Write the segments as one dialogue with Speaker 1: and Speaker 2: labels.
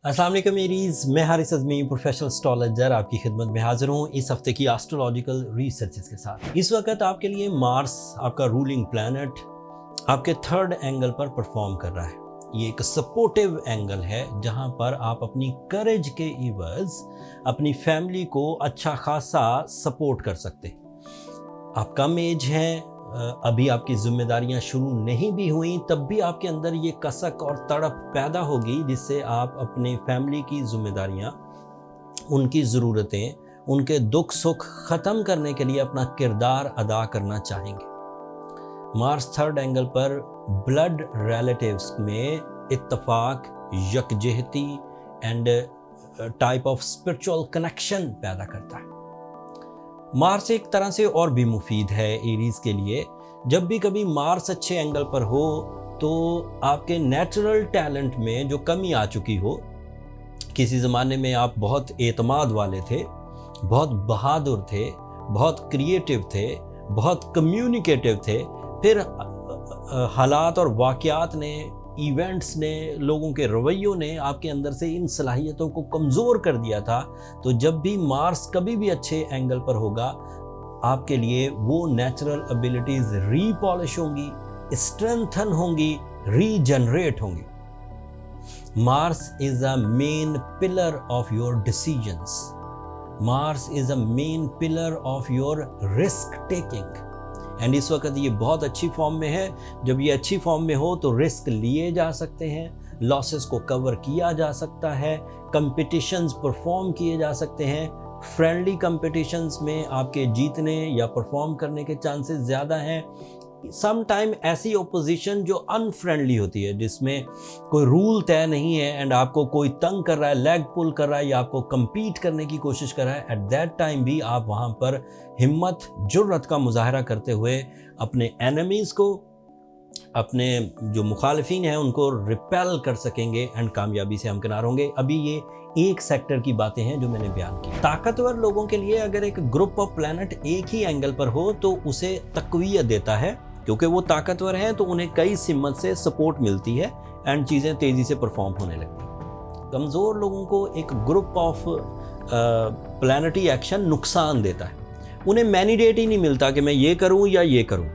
Speaker 1: अस्सलाम वालेकुम मेरीज, मैं हारिस अज़मी प्रोफेशनल एस्ट्रोलॉजर आपकी खिदमत में हाजिर हूँ इस हफ्ते की एस्ट्रोलॉजिकल रिसर्चेस के साथ। इस वक्त आपके लिए मार्स, आपका रूलिंग प्लैनेट, आपके थर्ड एंगल पर परफॉर्म कर रहा है। ये एक सपोर्टिव एंगल है जहाँ पर आप अपनी करेज के इवज़ अपनी फैमिली को अच्छा खासा सपोर्ट कर सकते। आप कम एज हैं, अभी आपकी जिम्मेदारियां शुरू नहीं भी हुई, तब भी आपके अंदर ये कसक और तड़प पैदा होगी जिससे आप अपने फैमिली की जिम्मेदारियां, उनकी ज़रूरतें, उनके दुख सुख ख़त्म करने के लिए अपना किरदार अदा करना चाहेंगे। मार्स थर्ड एंगल पर ब्लड रिलेटिव्स में इत्तफाक, यकजहती and type of spiritual connection पैदा करता है। मार्स एक तरह से और भी मुफीद है एरीज के लिए। जब भी कभी मार्स अच्छे एंगल पर हो तो आपके नेचुरल टैलेंट में जो कमी आ चुकी हो, किसी ज़माने में आप बहुत एतमाद वाले थे, बहुत बहादुर थे, बहुत क्रिएटिव थे, बहुत कम्युनिकेटिव थे, फिर हालात और वाक़यात ने, इवेंट्स ने, लोगों के रवैयों ने आपके अंदर से इन सलाहियतों को कमज़ोर कर दिया था। तो जब भी मार्स कभी भी अच्छे एंगल पर होगा, आपके लिए वो नेचुरल एबिलिटीज़ रीपॉलिश होंगी, स्ट्रेंथन होंगी, रीजनरेट होंगी। Mars is a main pillar of your decisions. Mars is a main pillar of your risk taking. And इस वक्त ये बहुत अच्छी फॉर्म में है। जब ये अच्छी फॉर्म में हो तो रिस्क लिए जा सकते हैं, लॉसेस को कवर किया जा सकता है, कंपटीशंस परफॉर्म किए जा सकते हैं। फ्रेंडली कंपटीशंस में आपके जीतने या परफॉर्म करने के चांसेस ज़्यादा हैं। सम टाइम ऐसी ओपोजिशन जो अनफ्रेंडली होती है, जिसमें कोई रूल तय नहीं है एंड आपको कोई तंग कर रहा है, लेग पुल कर रहा है या आपको compete करने की कोशिश कर रहा है, एट दैट टाइम भी आप वहाँ पर हिम्मत, जुर्रत का मुजाहरा करते हुए अपने एनिमीज़ को, अपने जो मुखालिफिन हैं उनको रिपेल कर सकेंगे एंड कामयाबी से हमकिनार होंगे। अभी ये एक सेक्टर की बातें हैं जो मैंने बयान की। ताकतवर लोगों के लिए अगर एक ग्रुप ऑफ प्लैनेट एक ही एंगल पर हो तो उसे तक़वियत देता है, क्योंकि वो ताकतवर हैं तो उन्हें कई सिमत से सपोर्ट मिलती है एंड चीज़ें तेज़ी से परफॉर्म होने लगती हैं। कमज़ोर लोगों को एक ग्रुप ऑफ प्लैनेटरी एक्शन नुकसान देता है। उन्हें मैनिडेट ही नहीं मिलता कि मैं ये करूं या ये करूं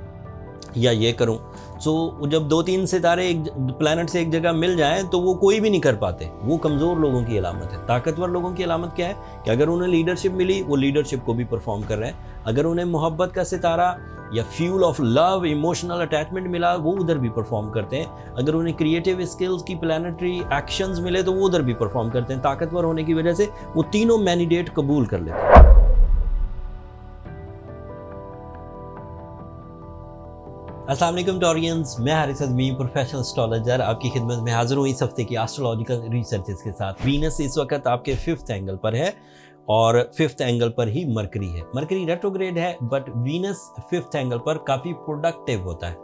Speaker 1: या ये करूं। सो जब 2-3 सितारे एक प्लैनेट से एक जगह मिल जाएं तो वो कोई भी नहीं कर पाते। वो कमज़ोर लोगों की अलामत है। ताकतवर लोगों की अलामत क्या है कि अगर उन्हें लीडरशिप मिली, वो लीडरशिप को भी परफॉर्म कर रहे हैं। अगर उन्हें मोहब्बत का सितारा या fuel of love, emotional attachment मिला, वो उधर भी परफॉर्म करते हैं। अगर उन्हें क्रिएटिव स्किल्स की प्लैनेटरी एक्शंस मिले तो वो उधर भी परफॉर्म करते हैं। ताकतवर होने की वजह से वो तीनों मैनिडेट कबूल कर लेते हैं। अस्सलाम वालेकुम टॉरियंस, मैं हारिस अज़मी प्रोफेशनल एस्ट्रोलॉजर आपकी खिदमत में हाजिर हूँ इस हफ्ते की एस्ट्रोलॉजिकल रिसर्चेस के साथ। वीनस इस वक्त आपके 5th एंगल पर है और 5th एंगल पर ही मरकरी है। मरकरी रेट्रोग्रेड है बट वीनस 5th एंगल पर काफ़ी प्रोडक्टिव होता है।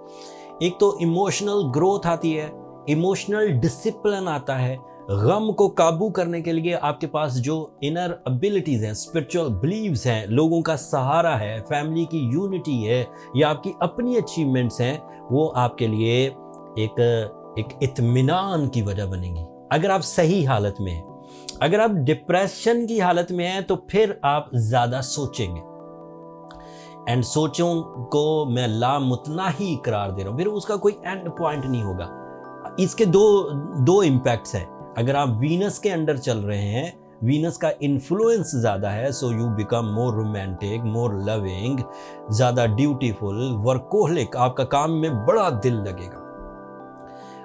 Speaker 1: एक तो इमोशनल ग्रोथ आती है, इमोशनल डिसिप्लिन आता है, गम को काबू करने के लिए आपके पास जो इनर एबिलिटीज़ हैं, स्पिरिचुअल बिलीव्स हैं, लोगों का सहारा है, फैमिली की यूनिटी है या आपकी अपनी अचीवमेंट्स हैं, वो आपके लिए एक इत्मीनान की वजह बनेगी अगर आप सही हालत में हैं। अगर आप डिप्रेशन की हालत में हैं तो फिर आप ज़्यादा सोचेंगे एंड सोचों को मैं लामुतना ही करार दे रहा हूँ, फिर उसका कोई एंड पॉइंट नहीं होगा। इसके दो इम्पैक्ट्स हैं। अगर आप वीनस के अंडर चल रहे हैं, वीनस का इन्फ्लुएंस ज़्यादा है, so you become more romantic, more loving, ज़्यादा ड्यूटीफुल, वर्कोहलिक, आपका काम में बड़ा दिल लगेगा।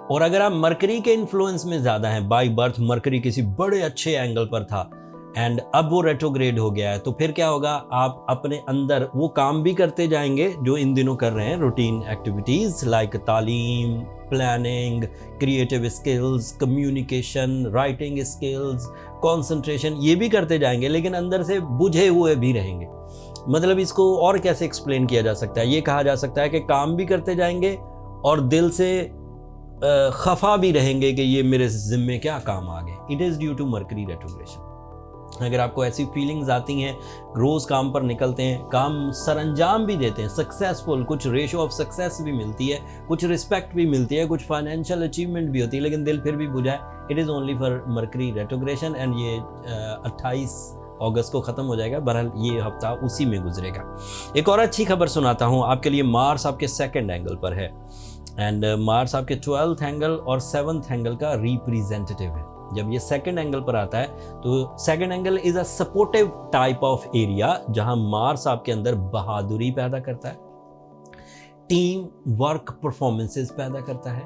Speaker 1: और अगर आप मरकरी के इन्फ्लुएंस में ज़्यादा हैं, बाय बर्थ मरकरी किसी बड़े अच्छे एंगल पर था एंड अब वो रेट्रोग्रेड हो गया है, तो फिर क्या होगा, आप अपने अंदर वो काम भी करते जाएंगे जो इन दिनों कर रहे हैं, रूटीन एक्टिविटीज़ लाइक तालीम, planning, creative skills, communication, writing skills, concentration, ये भी करते जाएंगे, लेकिन अंदर से बुझे हुए भी रहेंगे। मतलब इसको और कैसे एक्सप्लेन किया जा सकता है, ये कहा जा सकता है कि काम भी करते जाएंगे और दिल से खफा भी रहेंगे कि ये मेरे ज़िम्मे क्या काम आ गए। It is due to mercury retrogression. अगर आपको ऐसी फीलिंग्स आती हैं, रोज़ काम पर निकलते हैं, काम सरअंजाम भी देते हैं, सक्सेसफुल, कुछ रेशो ऑफ सक्सेस भी मिलती है, कुछ रिस्पेक्ट भी मिलती है, कुछ फाइनेंशियल अचीवमेंट भी होती है, लेकिन दिल फिर भी बुझा है, it is only for mercury retrogression and ये 28 अगस्त को ख़त्म हो जाएगा। बहरहाल ये हफ्ता उसी में गुजरेगा। एक और अच्छी खबर सुनाता हूँ आपके लिए। मार्स आपके सेकंड एंगल पर है एंड मार्स आपके 12th एंगल और 7th एंगल का रिप्रेजेंटेटिव है। जब ये सेकंड एंगल पर आता है तो second angle is a supportive type of area जहां मार्स आपके अंदर बहादुरी पैदा करता है, टीम वर्क परफॉर्मेंसेस पैदा करता है,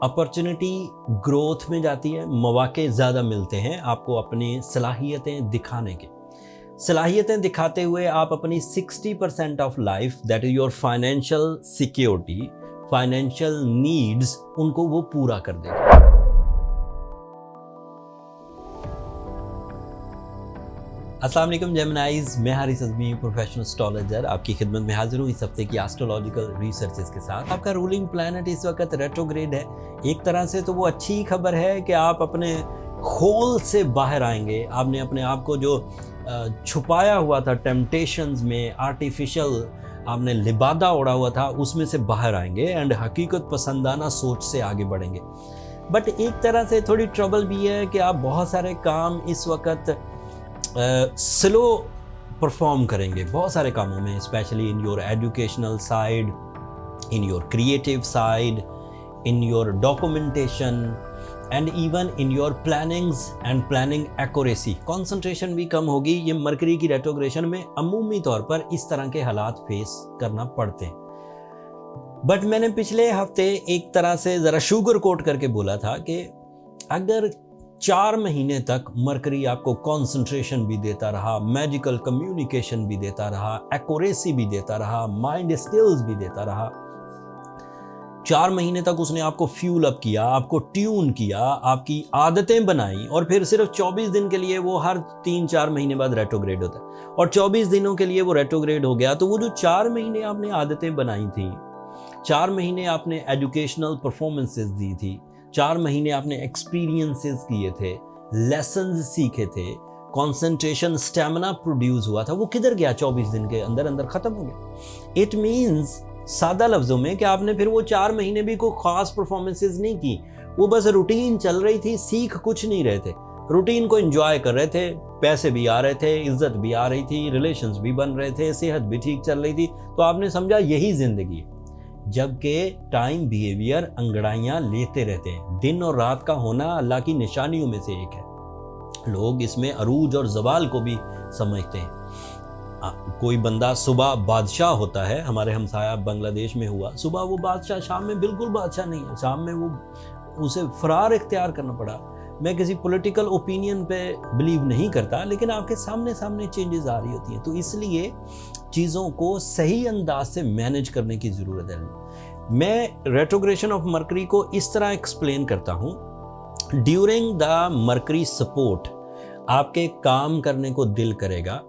Speaker 1: अपॉर्चुनिटी ग्रोथ में जाती है, मौके ज़्यादा मिलते हैं आपको अपनी सलाहियतें दिखाने के। सलाहियतें दिखाते हुए आप अपनी 60% of life that is your financial security, financial needs, उनको वो पूरा कर देगा। अस्सलाम वालेकुम जेमिनाइज, मैं हारिस अज़मी प्रोफेशनल एस्ट्रोलॉजर आपकी खिदमत में हाजिर हूँ इस हफ्ते की एस्ट्रोलॉजिकल रिसर्चेस के साथ। आपका रूलिंग प्लैनेट इस वक्त रेट्रोग्रेड है। एक तरह से तो वो अच्छी खबर है कि आप अपने होल से बाहर आएंगे। आपने अपने आप को जो छुपाया हुआ था टेम्पटेशंस में, आर्टिफिशियल आपने लिबादा ओढ़ा हुआ था, उसमें से बाहर आएंगे एंड हकीकत पसंदाना सोच से आगे बढ़ेंगे। बट एक तरह से थोड़ी ट्रबल भी है कि आप बहुत सारे काम इस वक्त स्लो परफॉर्म करेंगे बहुत सारे कामों में, specially in your educational side, in your creative side, in your documentation and even in your plannings and planning accuracy. Concentration भी कम होगी। ये मरकरी की रेट्रोग्रेशन में अमूमी तौर पर इस तरह के हालात फेस करना पड़ते हैं। बट मैंने पिछले हफ्ते एक तरह से ज़रा शुगर कोट करके बोला था कि अगर 4 महीने तक मरकरी आपको कंसंट्रेशन भी देता रहा, मैजिकल कम्युनिकेशन भी देता रहा, एक्यूरेसी भी देता रहा, माइंड स्किल्स भी देता रहा, 4 महीने तक उसने आपको फ्यूल अप किया, आपको ट्यून किया, आपकी आदतें बनाई, और फिर सिर्फ 24 दिन के लिए वो हर 3-4 महीने बाद रेट्रोग्रेड होता है और 24 दिनों के लिए वो रेट्रोग्रेड हो गया। तो वो जो 4 महीने आपने आदतें बनाई थी, 4 महीने आपने एजुकेशनल परफॉर्मेंसेस दी थी, 4 महीने आपने एक्सपीरियंसेस किए थे, लेसन्स सीखे थे, कंसंट्रेशन स्टैमिना प्रोड्यूस हुआ था, वो किधर गया? 24 दिन के अंदर अंदर खत्म हो गया। इट मीन्स सादा लफ्जों में कि आपने फिर वो 4 महीने भी कोई खास परफॉर्मेंसेस नहीं की, वो बस रूटीन चल रही थी, सीख कुछ नहीं रहे थे, रूटीन को एंजॉय कर रहे थे, पैसे भी आ रहे थे, इज्जत भी आ रही थी, रिलेशंस भी बन रहे थे, सेहत भी ठीक चल रही थी, तो आपने समझा यही जिंदगी है। जबकि टाइम बिहेवियर अंगड़ाइयाँ लेते रहते हैं। दिन और रात का होना अल्लाह की निशानियों में से एक है। लोग इसमें अरूज और जवाल को भी समझते हैं। कोई बंदा सुबह बादशाह होता है, हमारे हमसाया बांग्लादेश में हुआ, सुबह वो बादशाह, शाम में बिल्कुल बादशाह नहीं है, शाम में वो उसे फरार इख्तियार करना पड़ा। मैं किसी पॉलिटिकल ओपिनियन पे बिलीव नहीं करता, लेकिन आपके सामने सामने चेंजेस आ रही होती हैं, तो इसलिए चीज़ों को सही अंदाज से मैनेज करने की ज़रूरत है। मैं रेट्रोग्रेशन ऑफ मरकरी को इस तरह एक्सप्लेन करता हूँ। ड्यूरिंग द मरकरी सपोर्ट आपके काम करने को दिल करेगा,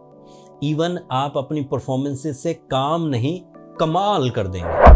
Speaker 1: इवन आप अपनी परफॉर्मेंसेस से काम नहीं कमाल कर देंगे।